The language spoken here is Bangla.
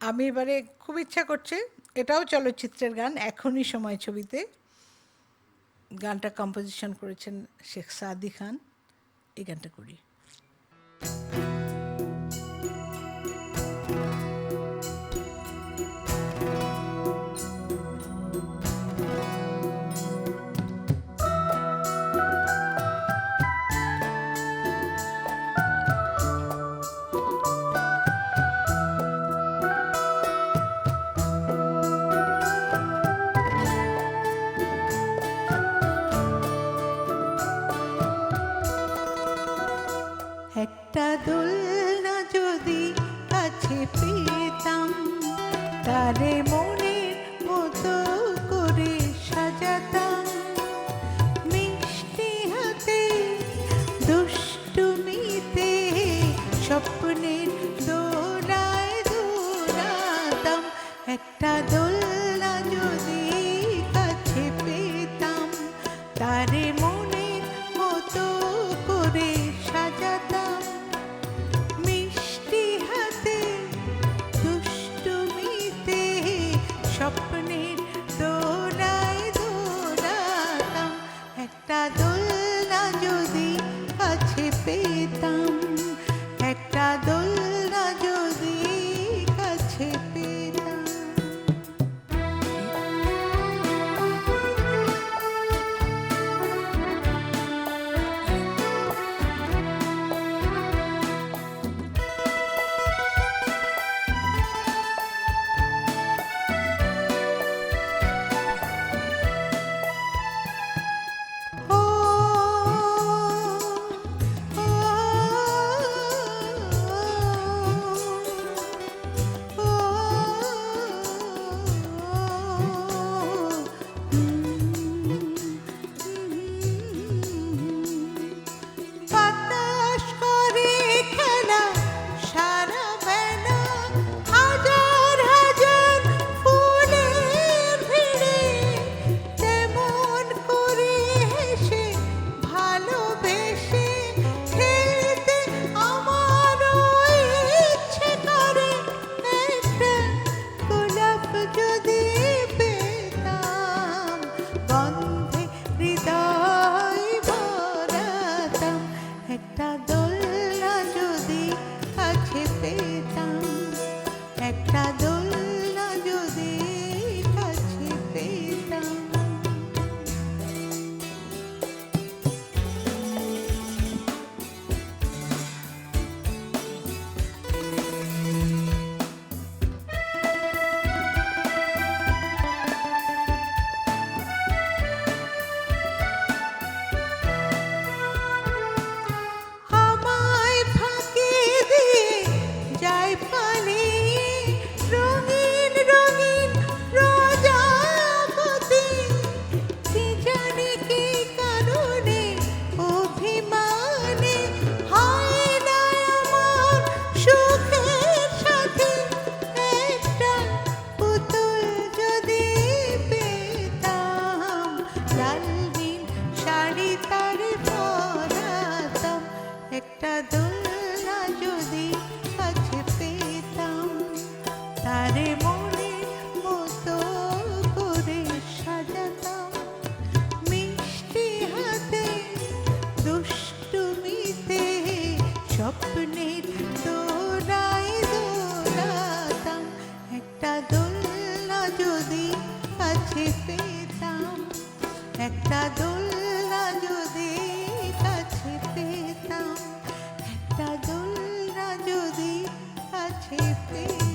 আমি এবারে খুব ইচ্ছা করছে, এটাও চলচ্চিত্রের গান, এখনই সময় ছবিতে। গানটা কম্পোজিশন করেছেন শেখ সাদি খান। এই গানটা করি। একটা দোলনা যদি কাছে পেতাম, তারে মনের মতো করে সাজাতাম, মিষ্টি হাতে দুষ্টুমিতে স্বপ্নের দোলায় দোলাতাম। একটা দোলনা যদি কাছে পেতাম, তারে মনের মতো করে সাজাতাম, মিষ্টি হাতে দুষ্টুমিতে স্বপ্নের দোলায় দোলাতাম। একটা দোলনা যদি কাছে পেতাম, একটা দোলনা যদি কাছে পেতাম। ও বাতাস করে খেলা সারা বেলা, হাজার হাজার ফুলের ভিড়ে, তেমন করে হেসে ভালোবেসে খেলতে আমারও ইচ্ছে করে। একটা গোলাপ যদি পেতাম, গন্ধে হৃদয় ভরাতাম। একটা দোলনা যদি কাছে পেতাম, একটা দোলনা যদি কাছে পেতাম। আমায় ফাঁকি দিয়ে যায় পালিয়ে রঙিন রঙিন প্রজাপতি, কি জানি কি কারণে অভিমানে হয় না আমার সুখের সাথী। একটা পুতুল যদি পেতাম, লাল নীল শাড়ি তারে পরাতাম। একটা দোলনা যদি কাছে পেতাম, তারে মনের মতো করে সাজাতাম, মিষ্টি হাতে দুষ্টুমিতে স্বপ্নের দোলায় দোলাতাম। একটা দোলনা যদি কাছে পেতাম, একটা দোলনা যদি কাছে পেতাম, একটা দোলনা যদি কাছে পেতাম।